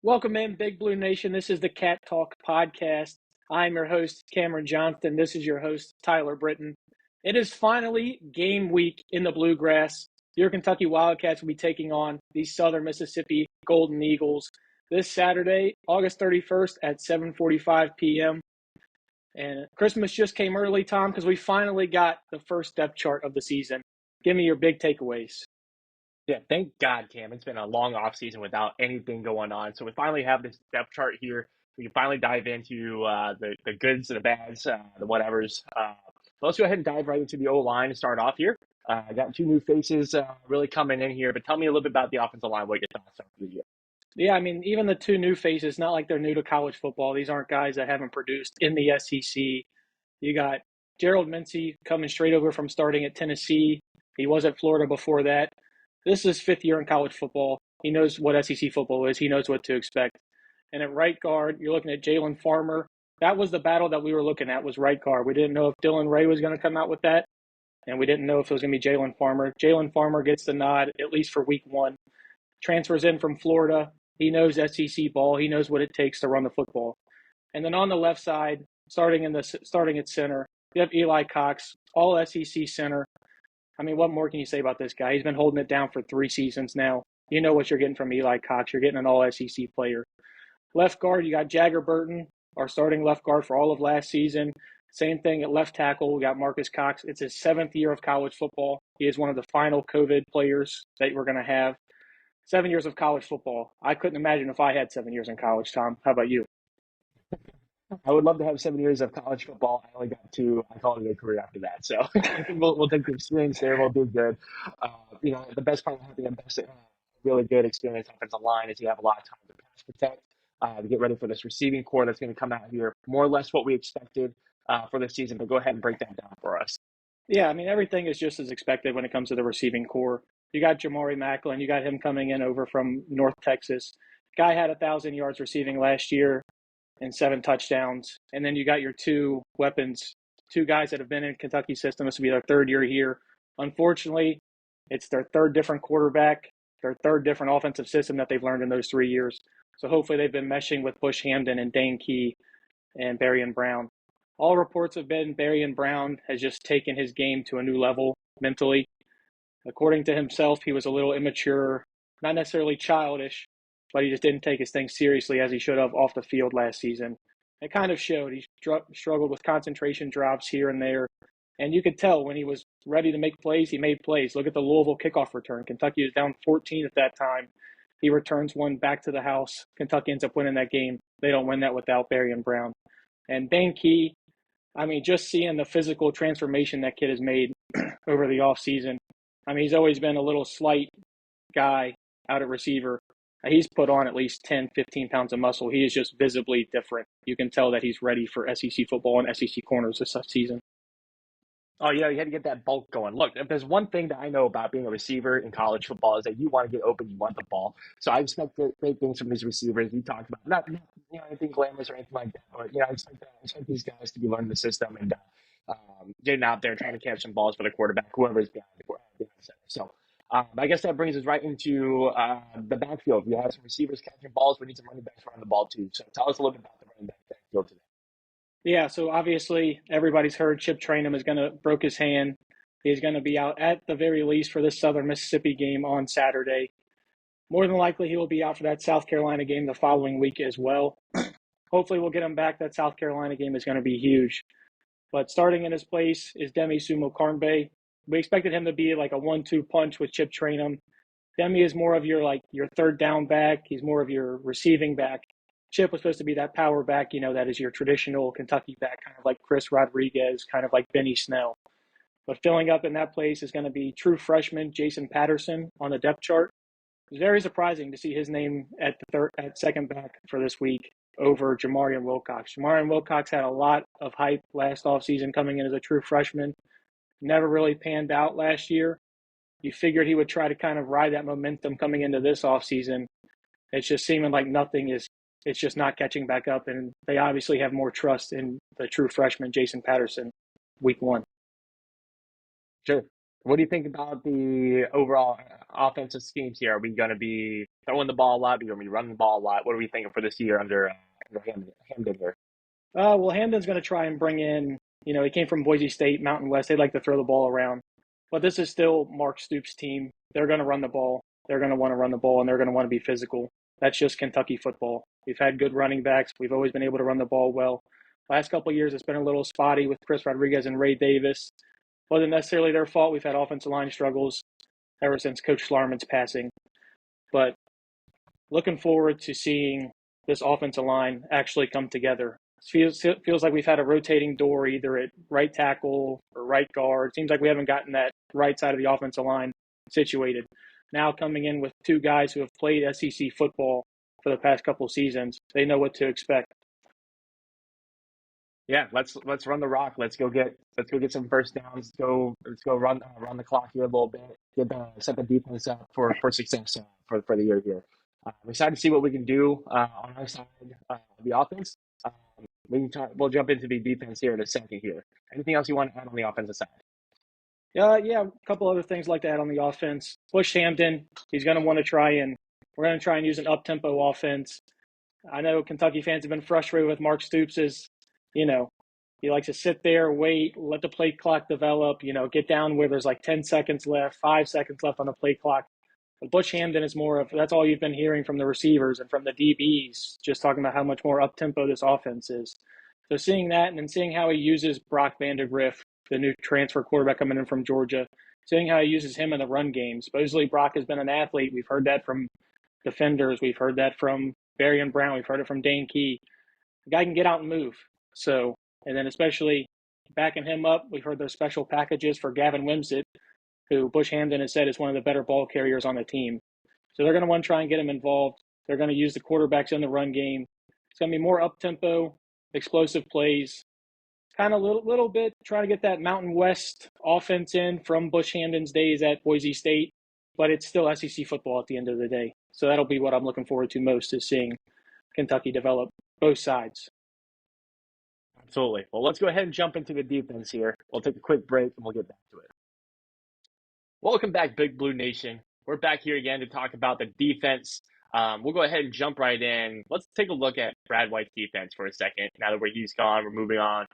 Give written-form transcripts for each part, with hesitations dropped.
Welcome in, Big Blue Nation. This is the Cat Talk podcast. I'm your host, Cameron Johnston. This is your host, Tyler Britton. It is finally game week in the Bluegrass. Your Kentucky Wildcats will be taking on the Southern Mississippi Golden Eagles this Saturday, August 31st at 7:45 p.m. And Christmas just came early, Tom, because we finally got the first depth chart of the season. Give me your big takeaways. Yeah, thank God, Cam. It's been a long off season without anything going on. So we finally have this depth chart here. We can finally dive into the goods, the bads, the whatevers. Let's go ahead and dive right into the O line to start off here. I got two new faces really coming in here, but tell me a little bit about the offensive line. What your thoughts are for the year? Yeah, I mean, even the two new faces, not like they're new to college football. These aren't guys that haven't produced in the SEC. You got Gerald Mincey coming straight over from starting at Tennessee. He was at Florida before that. This is his fifth year in college football. He knows what SEC football is. He knows what to expect. And at right guard, you're looking at Jalen Farmer. That was the battle that we were looking at, was right guard. We didn't know if Dylan Ray was going to come out with that, and we didn't know if it was going to be Jalen Farmer. Jalen Farmer gets the nod, at least for week one. Transfers in from Florida. He knows SEC ball. He knows what it takes to run the football. And then on the left side, starting at center, you have Eli Cox, all SEC center. I mean, what more can you say about this guy? He's been holding it down for 3 seasons now. You know what you're getting from Eli Cox. You're getting an all SEC player. Left guard, you got Jagger Burton, our starting left guard for all of last season. Same thing at left tackle. We got Marcus Cox. It's his 7th year of college football. He is one of the final COVID players that we're going to have. 7 years of college football. I couldn't imagine if I had 7 years in college, Tom. How about you? I would love to have 7 years of college football. I only got two. I called it a career after that. So we'll take the experience there. We'll do good. The best part of having a really good experience offensive line is you have a lot of time to pass protect, to get ready for this receiving core that's going to come out here. More or less what we expected for this season. But go ahead and break that down for us. Yeah, I mean, everything is just as expected when it comes to the receiving core. You got Jamari Macklin. You got him coming in over from North Texas. Guy had 1,000 yards receiving last year and 7 touchdowns. And then you got your two weapons, two guys that have been in Kentucky system. This will be their 3rd year here. Unfortunately, it's their 3rd different quarterback, their 3rd different offensive system that they've learned in those 3 years. So hopefully they've been meshing with Bush Hamden and Dane Key and Berrien Brown. All reports have been Berrien Brown has just taken his game to a new level mentally. According to himself, he was a little immature, not necessarily childish, but he just didn't take his thing seriously as he should have off the field last season. It kind of showed. He struggled with concentration drops here and there. And you could tell when he was ready to make plays, he made plays. Look at the Louisville kickoff return. Kentucky was down 14 at that time. He returns one back to the house. Kentucky ends up winning that game. They don't win that without Berrien Brown. And Dane Key, I mean, just seeing the physical transformation that kid has made over the offseason. I mean, he's always been a little slight guy out at receiver. He's put on at least 10, 15 pounds of muscle. He is just visibly different. You can tell that he's ready for SEC football and SEC corners this season. Oh, yeah, you had to get that bulk going. Look, if there's one thing that I know about being a receiver in college football is that you want to get open, you want the ball. So I expect great things from these receivers. We talked about not anything glamorous or anything like that, but I expect these guys to be learning the system and getting out there trying to catch some balls for the quarterback, whoever is behind the center. So I guess that brings us right into the backfield. We have some receivers catching balls. We need some running backs running the ball too. So tell us a little bit about the running backfield today. Yeah, so obviously everybody's heard Chip Trainum is going to broke his hand. He's going to be out at the very least for this Southern Mississippi game on Saturday. More than likely, he will be out for that South Carolina game the following week as well. Hopefully, we'll get him back. That South Carolina game is going to be huge. But starting in his place is Demi Sumo-Karngbaye. We expected him to be like a 1-2 punch with Chip Trainum. Demi is more of your 3rd down back. He's more of your receiving back. Chip was supposed to be that power back, that is your traditional Kentucky back, kind of like Chris Rodriguez, kind of like Benny Snell. But filling up in that place is going to be true freshman Jason Patterson on the depth chart. It's very surprising to see his name at second back for this week over Jamarian Wilcox. Jamarian Wilcox had a lot of hype last offseason coming in as a true freshman. Never really panned out last year. You figured he would try to kind of ride that momentum coming into this offseason. It's just seeming like it's just not catching back up, and they obviously have more trust in the true freshman Jason Patterson week one. Sure. What do you think about the overall offensive schemes here? Are we going to be throwing the ball a lot? Are we going to be running the ball a lot? What are we thinking for this year under Hamden here? Well, Hamden's going to try and bring in, he came from Boise State, Mountain West. They like to throw the ball around. But this is still Mark Stoops' team. They're going to run the ball. They're going to want to run the ball, and they're going to want to be physical. That's just Kentucky football. We've had good running backs. We've always been able to run the ball well. Last couple of years, it's been a little spotty with Chris Rodriguez and Ray Davis. Wasn't necessarily their fault. We've had offensive line struggles ever since Coach Schlarman's passing. But looking forward to seeing this offensive line actually come together. Feels like we've had a rotating door either at right tackle or right guard. Seems like we haven't gotten that right side of the offensive line situated. Now coming in with two guys who have played SEC football for the past couple of seasons, they know what to expect. Yeah, let's run the rock. Let's go get some first downs. Let's go run the clock here a little bit. Set the defense up for success for the year here. I'm excited to see what we can do on our side of the offense. Um, we'll jump into the defense here in a second here. Anything else you want to add on the offensive side? Yeah, a couple other things like to add on the offense. Bush Hampton, he's going to want to we're going to try and use an up-tempo offense. I know Kentucky fans have been frustrated with Mark Stoops' you know, he likes to sit there, wait, let the play clock develop, get down where there's like 10 seconds left, 5 seconds left on the play clock. But Butch Hamden is more of that's all you've been hearing from the receivers and from the DBs, just talking about how much more up tempo this offense is. So seeing that and then seeing how he uses Brock Vandagriff, the new transfer quarterback coming in from Georgia, seeing how he uses him in the run game. Supposedly Brock has been an athlete. We've heard that from defenders. We've heard that from Varian Brown. We've heard it from Dane Key. The guy can get out and move. So, and then especially backing him up, we've heard those special packages for Gavin Wimsatt, who Bush Hamden has said is one of the better ball carriers on the team. So they're going to want to try and get him involved. They're going to use the quarterbacks in the run game. It's going to be more up-tempo, explosive plays, kind of little bit trying to get that Mountain West offense in from Bush Hamden's days at Boise State, but it's still SEC football at the end of the day. So that'll be what I'm looking forward to most is seeing Kentucky develop both sides. Absolutely. Well, let's go ahead and jump into the defense here. We'll take a quick break and we'll get back to it. Welcome back, Big Blue Nation. We're back here again to talk about the defense. We'll go ahead and jump right in. Let's take a look at Brad White's defense for a second. Now that he's gone, we're moving on.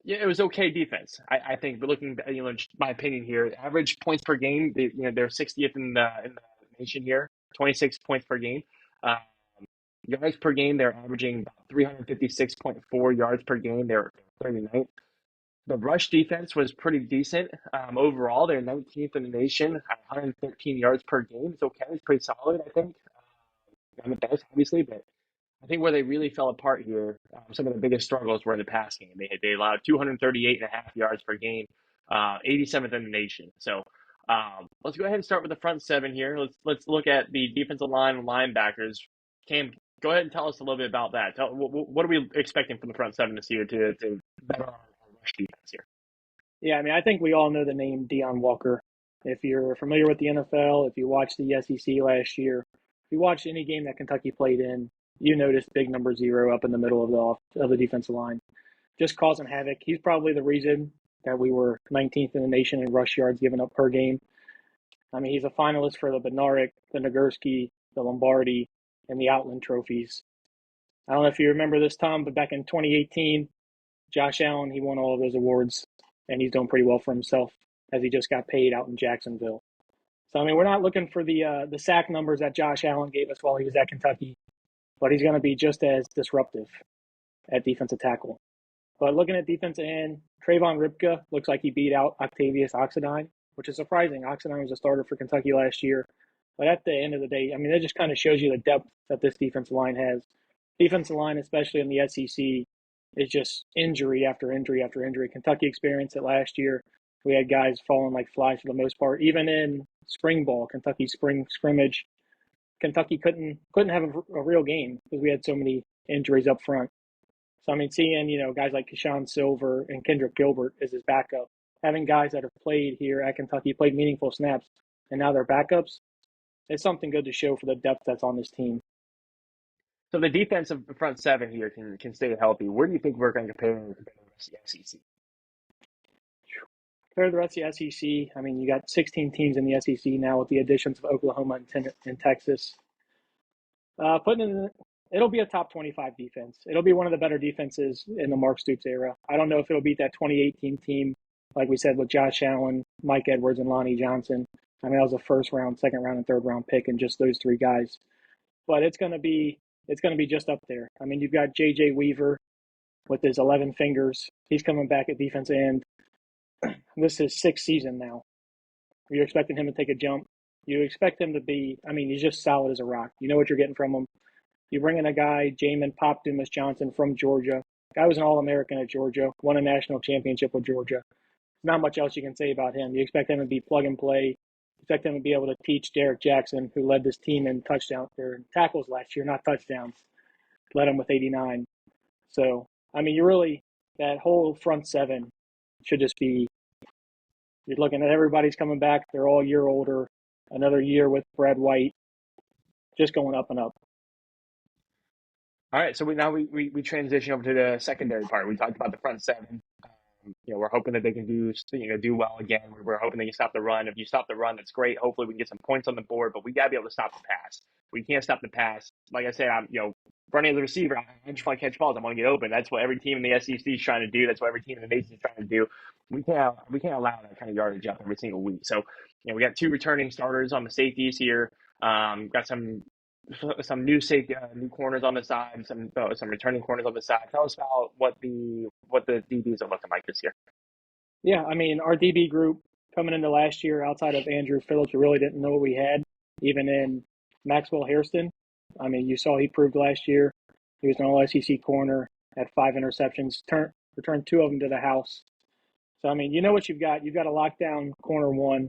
Yeah, it was okay defense. I think, but looking, just my opinion here, average points per game, they're 60th in the nation here, 26 points per game. Yards per game, they're averaging about 356.4 yards per game. They're 39th. The rush defense was pretty decent overall. They're 19th in the nation at 113 yards per game. It's okay. It's pretty solid, I think. Not the best, obviously, but I think where they really fell apart here, some of the biggest struggles were in the pass game. They allowed 238.5 yards per game, 87th in the nation. So let's go ahead and start with the front seven here. Let's look at the defensive line and linebackers. Cam, go ahead and tell us a little bit about that. What are we expecting from the front seven this year to better our rush defense here? Yeah, I mean, I think we all know the name Deion Walker. If you're familiar with the NFL, if you watched the SEC last year, if you watched any game that Kentucky played in, you noticed big number 0 up in the middle of the defensive line, just causing havoc. He's probably the reason that we were 19th in the nation in rush yards given up per game. I mean, he's a finalist for the Bednarik, the Nagurski, the Lombardi, and the Outland trophies. I don't know if you remember this, Tom, but back in 2018, Josh Allen, he won all of those awards, and he's doing pretty well for himself as he just got paid out in Jacksonville. So, I mean, we're not looking for the sack numbers that Josh Allen gave us while he was at Kentucky, but he's going to be just as disruptive at defensive tackle. But looking at defensive end, Trayvon Ripka looks like he beat out Octavius Oxendine, which is surprising. Oxendine was a starter for Kentucky last year. But at the end of the day, I mean, that just kind of shows you the depth that this defensive line has. Defensive line, especially in the SEC, is just injury after injury after injury. Kentucky experienced it last year. We had guys falling like flies for the most part. Even in spring ball, Kentucky spring scrimmage, Kentucky couldn't have a real game because we had so many injuries up front. So I mean, seeing guys like Keyshawn Silver and Kendrick Gilbert as his backup, having guys that have played here at Kentucky, played meaningful snaps, and now they're backups, it's something good to show for the depth that's on this team. So the defensive front seven here can stay healthy. Where do you think we're going to compare to the rest of the SEC? Compared to the rest of the SEC, I mean, you got 16 teams in the SEC now with the additions of Oklahoma and Texas. Putting in, it'll be a top 25 defense. It'll be one of the better defenses in the Mark Stoops era. I don't know if it'll beat that 2018 team, like we said, with Josh Allen, Mike Edwards, and Lonnie Johnson. I mean, that was a first round, second round, and third round pick, and just those three guys. But it's gonna be just up there. I mean, you've got J.J. Weaver with his 11 fingers. He's coming back at defense end. This is his sixth season now. You're expecting him to take a jump. You expect him to be, I mean, he's just solid as a rock. You know what you're getting from him. You bring in a guy, Jamin Pop Dumas Johnson from Georgia. Guy was an All American at Georgia, won a national championship with Georgia. Not much else you can say about him. You expect him to be plug and play. You expect him to be able to teach Derek Jackson, who led this team in touchdown or in tackles last year, not touchdowns. Led him with 89. So, I mean, you really, that whole front seven should just be, you're looking at everybody's coming back. They're all a year older. Another year with Brad White, just going up and up. All right, so we transition over to the secondary part. We talked about the front seven. We're hoping that they can do well again. We're hoping they can stop the run. If you stop the run, that's great. Hopefully, we can get some points on the board, but we got to be able to stop the pass. We can't stop the pass. Like I said, I'm running as a receiver. I just want to catch balls. I want to get open. That's what every team in the SEC is trying to do. That's what every team in the nation is trying to do. We can't allow that kind of yardage up every single week. So, we got two returning starters on the safeties here. Got some new corners on the side, some returning corners on the side. Tell us about what the DBs are looking like this year. Yeah, I mean, our DB group coming into last year, outside of Andrew Phillips, we really didn't know what we had, even in Maxwell Hairston. I mean, you saw he proved last year. He was an all SEC corner, had 5 interceptions, returned two of them to the house. So, I mean, you know what you've got. You've got a lockdown corner one,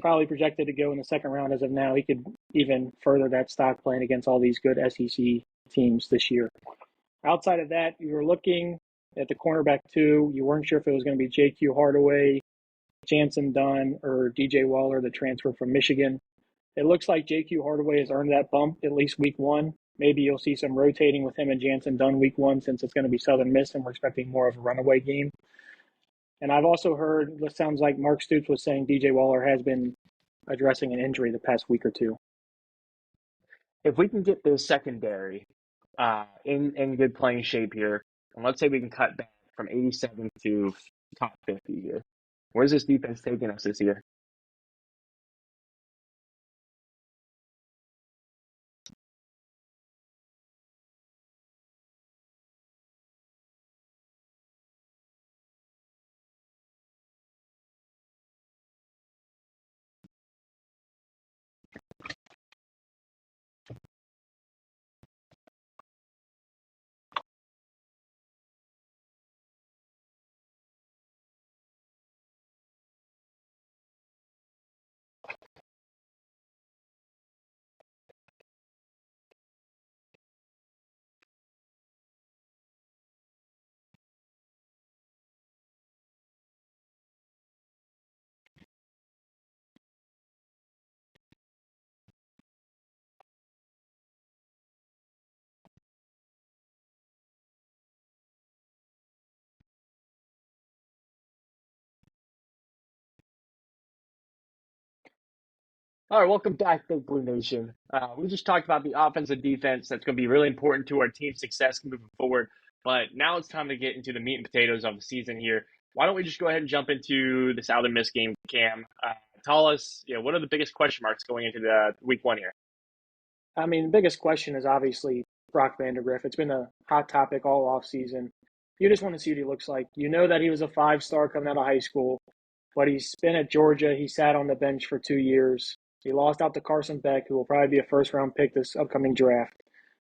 probably projected to go in the second round as of now. He could even further that stock playing against all these good SEC teams this year. Outside of that, you were looking at the cornerback two. You weren't sure if it was going to be J.Q. Hardaway, Jansen Dunn, or DJ Waller, the transfer from Michigan. It looks like J.Q. Hardaway has earned that bump at least week one. Maybe you'll see some rotating with him and Jansen Dunn week one, since it's going to be Southern Miss and we're expecting more of a runaway game. And I've also heard, it sounds like Mark Stoops was saying DJ Waller has been addressing an injury the past week or two. If we can get this secondary in good playing shape here, and let's say we can cut back from 87 to top 50 here, where's this defense taking us this year? All right, welcome back, Big Blue Nation. We just talked about the offense and defense. That's going to be really important to our team's success moving forward. But now it's time to get into the meat and potatoes of the season here. Why don't we just go ahead and jump into the Southern Miss game, Cam? Tell us, what are the biggest question marks going into the week one here? I mean, the biggest question is obviously Brock Vandagriff. It's been a hot topic all offseason. You just want to see what he looks like. You know that he was a 5-star coming out of high school, but he's been at Georgia. He sat on the bench for 2 years. He lost out to Carson Beck, who will probably be a first-round pick this upcoming draft.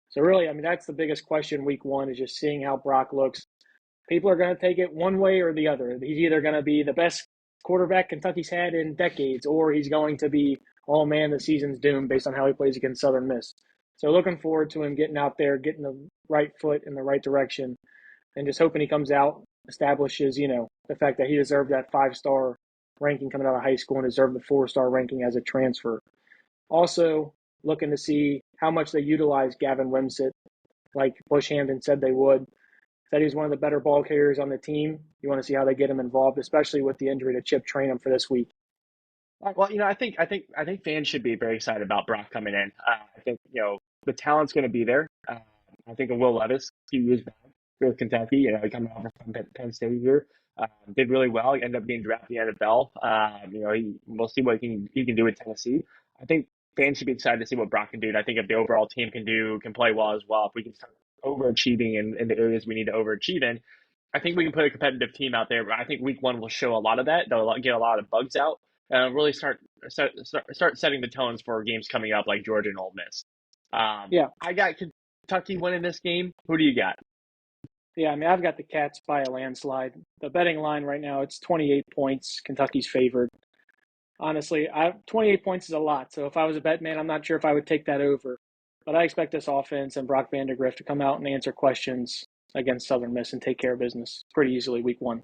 So really, I mean, that's the biggest question week one, is just seeing how Brock looks. People are going to take it one way or the other. He's either going to be the best quarterback Kentucky's had in decades, or he's going to be, oh man, the season's doomed based on how he plays against Southern Miss. So looking forward to him getting out there, getting the right foot in the right direction, and just hoping he comes out, establishes, the fact that he deserved that 5-star ranking coming out of high school and deserved the 4-star ranking as a transfer. Also, looking to see how much they utilize Gavin Wimsatt, like Bush Hamdan said they would. Said he's one of the better ball carriers on the team. You want to see how they get him involved, especially with the injury to Chip Trainum for this week. Well, I think fans should be very excited about Brock coming in. I think the talent's going to be there. I think of Will Levis a few years back with Kentucky, coming over from Penn State here, did really well. He ended up being drafted in the NFL. We'll see what he can do in Tennessee. I think fans should be excited to see what Brock can do. And I think if the overall team can play well as well, if we can start overachieving in the areas we need to overachieve in, I think we can put a competitive team out there. I think week one will show a lot of that. They'll get a lot of bugs out. Really start setting the tones for games coming up like Georgia and Ole Miss. Yeah, I got Kentucky winning this game. Who do you got? yeah. I mean, I've got the Cats by a landslide. The betting line right now, it's 28 points. Kentucky's favored. Honestly, 28 points is a lot. So if I was a bet man, I'm not sure if I would take that over. But I expect this offense and Brock Vandagriff to come out and answer questions against Southern Miss and take care of business pretty easily week one.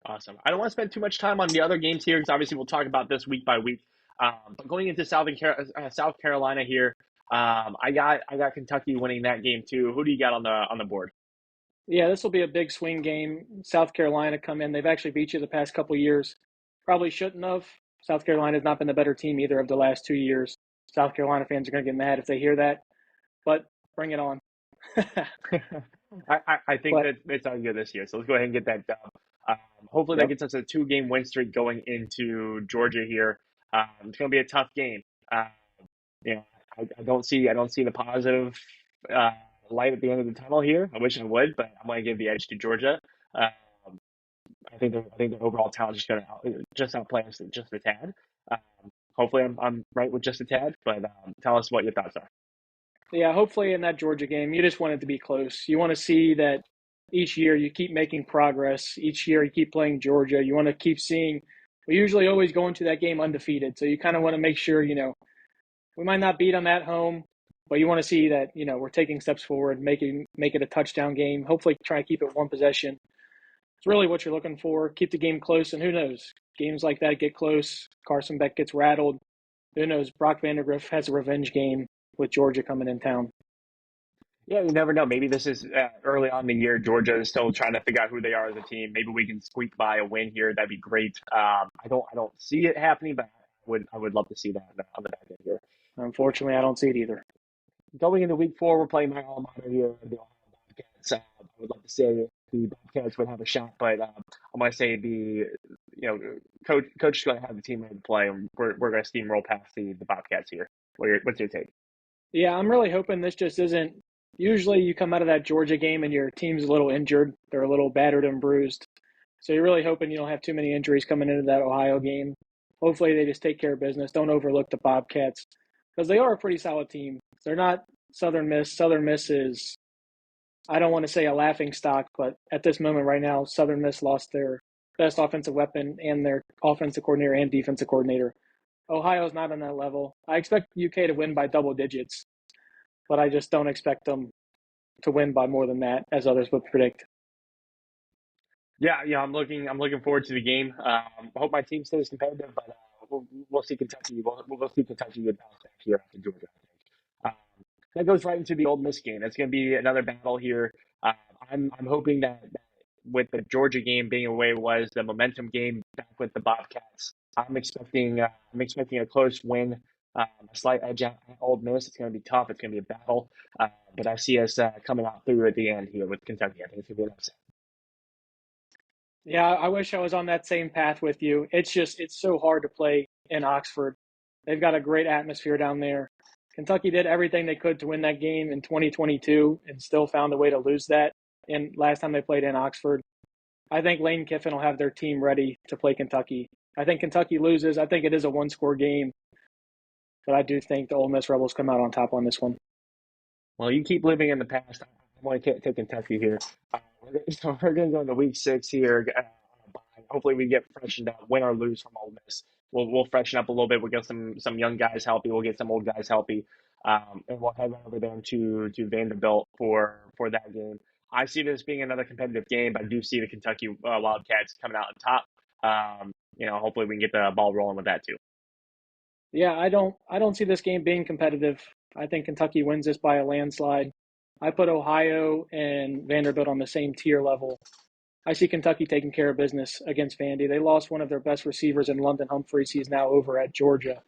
Awesome. I don't want to spend too much time on the other games here because obviously we'll talk about this week by week. But going into South Carolina here, I got Kentucky winning that game too. Who do you got on the board? Yeah, this will be a big swing game. South Carolina come in. They've actually beat you the past couple years. Probably shouldn't have. South Carolina has not been the better team either of the last 2 years. South Carolina fans are going to get mad if they hear that, but bring it on. I think But that it's on good this year. So let's go ahead and get that done. Um, Hopefully that yep, gets us a 2 game win streak going into Georgia here. It's going to be a tough game. Uh, you know, I don't see the positive uh, light at the end of the tunnel here. I wish I would, but I'm going to give the edge to Georgia. Um, I think the overall talent is going to just outplay us just a tad. Um, Hopefully I'm right with just a tad, but tell us what your thoughts are. yeah, hopefully in that Georgia game, you just want it to be close. You want to see that each year you keep making progress. Each year you keep playing Georgia. You want to keep seeing. We usually always go into that game undefeated, so you kind of want to make sure we might not beat them at home, but you want to see that we're taking steps forward, make it a touchdown game. Hopefully, try to keep it one possession. It's really what you're looking for. Keep the game close, and who knows? Games like that get close. Carson Beck gets rattled. Who knows? Brock Vandagriff has a revenge game with Georgia coming in town. Yeah, you never know. Maybe this is early on in the year. Georgia is still trying to figure out who they are as a team. Maybe we can squeak by a win here. That'd be great. I don't see it happening, but I would love to see that on the back end here. Unfortunately, I don't see it either. Going into week four, we're playing my alma mater here, the Ohio Bobcats. I would love to say the Bobcats would have a shot, but I'm going to say coach is going to have the team ready to play, and we're going to steamroll past the Bobcats here. What's your take? Yeah, I'm really hoping this just isn't. Usually, you come out of that Georgia game and your team's a little injured. They're a little battered and bruised. So you're really hoping you don't have too many injuries coming into that Ohio game. Hopefully, they just take care of business. Don't overlook the Bobcats because they are a pretty solid team. They're not Southern Miss. Southern Miss is, I don't want to say a laughing stock, but at this moment right now, Southern Miss lost their best offensive weapon and their offensive coordinator and defensive coordinator. Ohio's not on that level. I expect UK to win by double digits, but I just don't expect them to win by more than that, as others would predict. Yeah. I'm looking forward to the game. I hope my team stays competitive, but we'll see Kentucky. We'll see Kentucky get bounced back here after Georgia. I think. That goes right into the Ole Miss game. It's going to be another battle here. Uh, I'm hoping that with the Georgia game being the way it was, the momentum game back with the Bobcats, I'm expecting a close win, a slight edge at Ole Miss. It's going to be tough. It's going to be a battle, but I see us coming out through at the end here with Kentucky. I think it's going to be an upset. Yeah, I wish I was on that same path with you. It's so hard to play in Oxford. They've got a great atmosphere down there. Kentucky did everything they could to win that game in 2022 and still found a way to lose that. And last time they played in Oxford, I think Lane Kiffin will have their team ready to play Kentucky. I think Kentucky loses. I think it is a one-score game, but I do think the Ole Miss Rebels come out on top on this one. Well, you keep living in the past. I want to take Kentucky here. We're going to go into week 6 here. Hopefully, we get freshened up, win or lose from Ole Miss. We'll freshen up a little bit. We'll get some young guys healthy. We'll get some old guys healthy, and we'll head over there to Vanderbilt for that game. I see this being another competitive game, but I do see the Kentucky Wildcats coming out on top. Hopefully, we can get the ball rolling with that too. Yeah, I don't see this game being competitive. I think Kentucky wins this by a landslide. I put Ohio and Vanderbilt on the same tier level. I see Kentucky taking care of business against Vandy. They lost one of their best receivers in London Humphreys. He's now over at Georgia.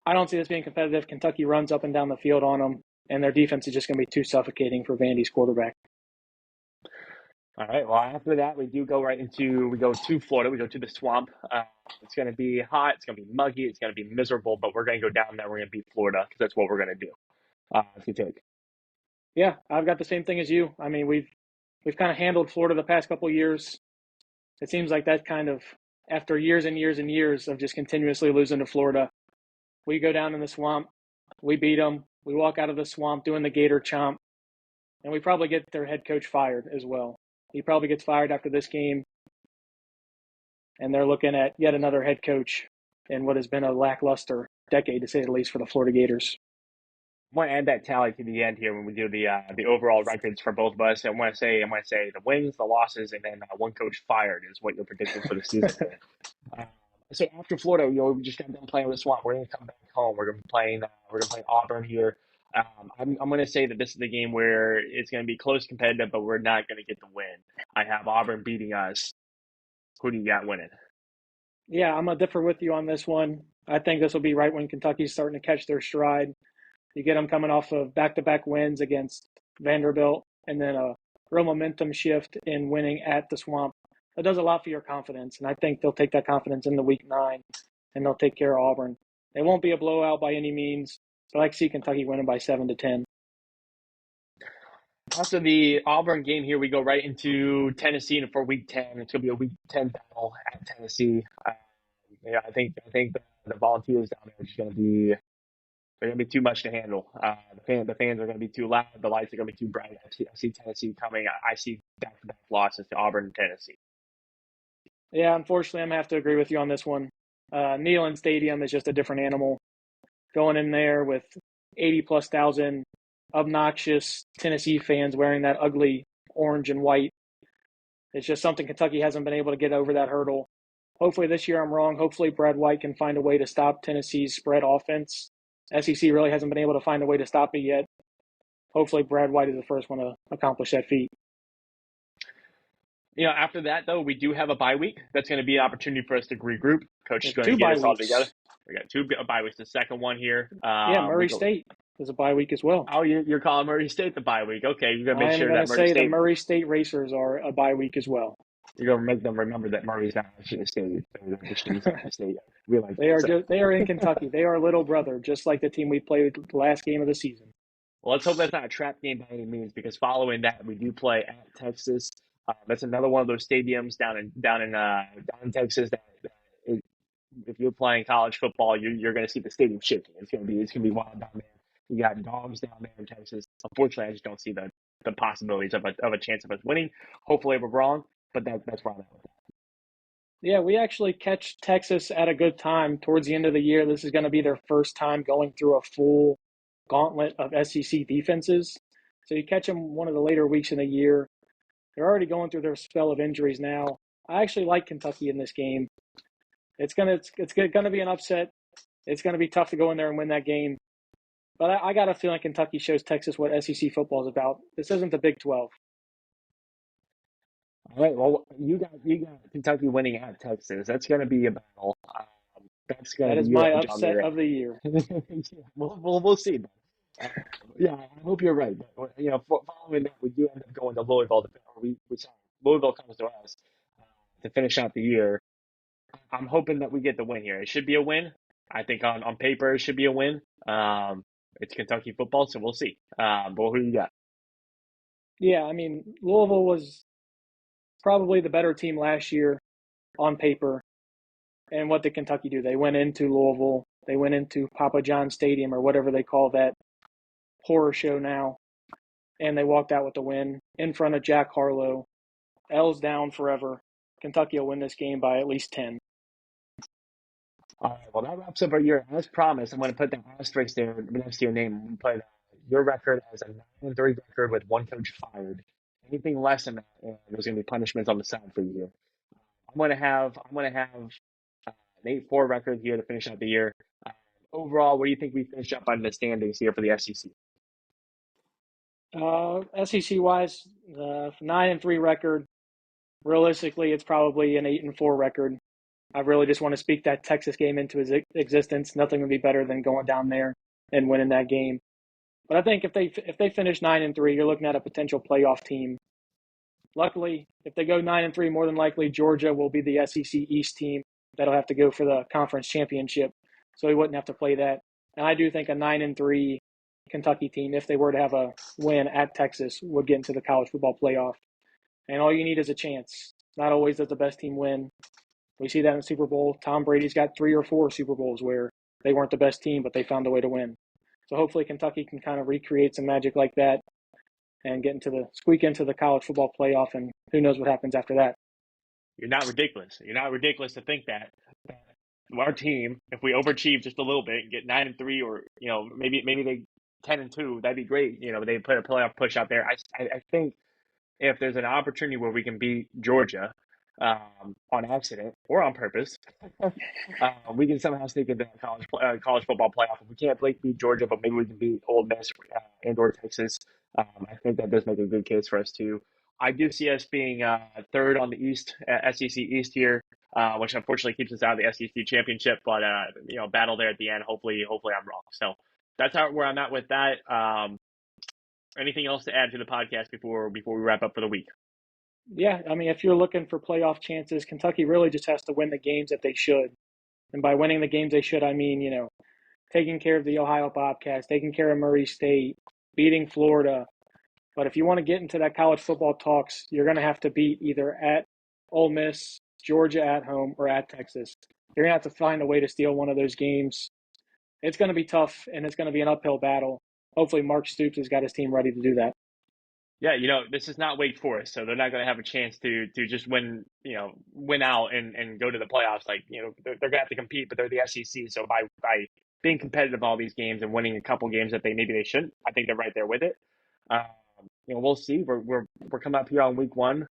I don't see this being competitive. Kentucky runs up and down the field on them, and their defense is just going to be too suffocating for Vandy's quarterback. All right. Well, after that, we go to Florida. We go to the Swamp. It's going to be hot. It's going to be muggy. It's going to be miserable. But we're going to go down there. We're going to beat Florida because that's what we're going to do. If you take. Yeah, I've got the same thing as you. I mean, we've kind of handled Florida the past couple of years. It seems like that kind of after years and years and years of just continuously losing to Florida, we go down in the Swamp, we beat them, we walk out of the Swamp doing the Gator chomp, and we probably get their head coach fired as well. He probably gets fired after this game, and they're looking at yet another head coach in what has been a lackluster decade, to say the least, for the Florida Gators. I want to add that tally to the end here when we do the overall records for both of us. I want to say the wins, the losses, and then one coach fired is what you're predicting for the season. So after Florida, we just got done playing with the Swamp. We're going to come back home. We're going to be playing. We're going to play Auburn here. I'm going to say that this is the game where it's going to be close, competitive, but we're not going to get the win. I have Auburn beating us. Who do you got winning? Yeah, I'm going to differ with you on this one. I think this will be right when Kentucky's starting to catch their stride. You get them coming off of back-to-back wins against Vanderbilt and then a real momentum shift in winning at the Swamp. That does a lot for your confidence, and I think they'll take that confidence into Week 9, and they'll take care of Auburn. It won't be a blowout by any means, but I see Kentucky winning by 7-10. After the Auburn game here, we go right into Tennessee for Week 10. It's going to be a Week 10 battle at Tennessee. I think the Volunteers down there are just going to be they're going to be too much to handle. The fans are going to be too loud. The lights are going to be too bright. I see Tennessee coming. I see back-to-back losses to Auburn and Tennessee. Yeah, unfortunately, I'm going to have to agree with you on this one. Neyland Stadium is just a different animal. Going in there with 80-plus thousand obnoxious Tennessee fans wearing that ugly orange and white. It's just something Kentucky hasn't been able to get over that hurdle. Hopefully this year I'm wrong. Hopefully Brad White can find a way to stop Tennessee's spread offense. SEC really hasn't been able to find a way to stop it yet. Hopefully Brad White is the first one to accomplish that feat. After that, though, we do have a bye week. That's going to be an opportunity for us to regroup. Coach is going to get us all together. We got 2 bye weeks. The second one here. Murray State is a bye week as well. Oh, you're calling Murray State the bye week. Okay, you're going to make sure that Murray State. The Murray State Racers are a bye week as well. You're going to make them remember that Murray's not Michigan State. They are in Kentucky. They are little brother, just like the team we played the last game of the season. Well, let's hope that's not a trap game by any means, because following that, we do play at Texas. That's another one of those stadiums down in Texas that if you're playing college football, you're going to see the stadium shaking. It's going to be wild down there. You got dogs down there in Texas. Unfortunately, I just don't see the possibilities of a chance of us winning. Hopefully, we're wrong, but that's where I'm at with that. Yeah, we actually catch Texas at a good time towards the end of the year. This is going to be their first time going through a full gauntlet of SEC defenses. So you catch them one of the later weeks in the year. They're already going through their spell of injuries now. I actually like Kentucky in this game. It's gonna be an upset. It's gonna be tough to go in there and win that game. But I got a feeling Kentucky shows Texas what SEC football is about. This isn't the Big 12. All right. Well, you got Kentucky winning at Texas. That's going to be a battle. That is my upset of the year. We'll see. Yeah, I hope you're right. But, following that, we do end up going to Louisville. Louisville comes to us to finish out the year. I'm hoping that we get the win here. It should be a win. I think on paper it should be a win. It's Kentucky football, so we'll see. But who you got? Yeah, I mean, Louisville was probably the better team last year on paper. And what did Kentucky do? They went into Louisville. They went into Papa John Stadium or whatever they call that horror show now. And they walked out with the win in front of Jack Harlow. L's down forever. Kentucky will win this game by at least 10. All right, well, that wraps up our year. As promised, I'm going to put the asterisk there next to your name. I'm going to put your record as a 9-3 record with one coach fired. Anything less than that, there's going to be punishments on the side for you here. I'm going to have an 8-4 record here to finish out the year. Overall, what do you think we finish up on the standings here for the SEC? SEC wise, 9-3 record. Realistically, it's probably an 8-4 record. I really just want to speak that Texas game into existence. Nothing would be better than going down there and winning that game. But I think if they finish 9-3, you're looking at a potential playoff team. Luckily, if they go 9-3, more than likely Georgia will be the SEC East team that'll have to go for the conference championship. So we wouldn't have to play that. And I do think a 9-3 Kentucky team, if they were to have a win at Texas, would get into the college football playoff. And all you need is a chance. Not always does the best team win. We see that in the Super Bowl. Tom Brady's got 3 or 4 Super Bowls where they weren't the best team, but they found a way to win. So hopefully Kentucky can kind of recreate some magic like that and squeak into the college football playoff, and who knows what happens after that. You're not ridiculous. You're not ridiculous to think that our team, if we overachieve just a little bit and get 9-3, or maybe they 10-2, that'd be great. They put a playoff push out there. I think if there's an opportunity where we can beat Georgia on accident or on purpose, we can somehow sneak into the college football playoff. If we can't beat Georgia, but maybe we can beat Ole Miss and/or Texas, I think that does make a good case for us too. I do see us being third on the East, SEC East here, which unfortunately keeps us out of the SEC championship. But battle there at the end. Hopefully I'm wrong. So that's where I'm at with that. Anything else to add to the podcast before we wrap up for the week? Yeah, I mean, if you're looking for playoff chances, Kentucky really just has to win the games that they should. And by winning the games they should, I mean, taking care of the Ohio Bobcats, taking care of Murray State, beating Florida. But if you want to get into that college football talks, you're going to have to beat either at Ole Miss, Georgia at home, or at Texas. You're going to have to find a way to steal one of those games. It's going to be tough, and it's going to be an uphill battle. Hopefully Mark Stoops has got his team ready to do that. Yeah, this is not Wake Forest, so they're not going to have a chance to just win out and go to the playoffs. Like, they're going to have to compete, but they're the SEC. So by being competitive all these games and winning a couple games that maybe they shouldn't, I think they're right there with it. We'll see. We're coming up here on week 1,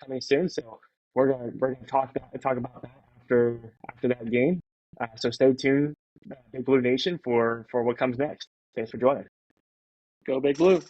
coming soon, so we're gonna talk about that after that game. So stay tuned, Big Blue Nation, for what comes next. Thanks for joining. Go Big Blue.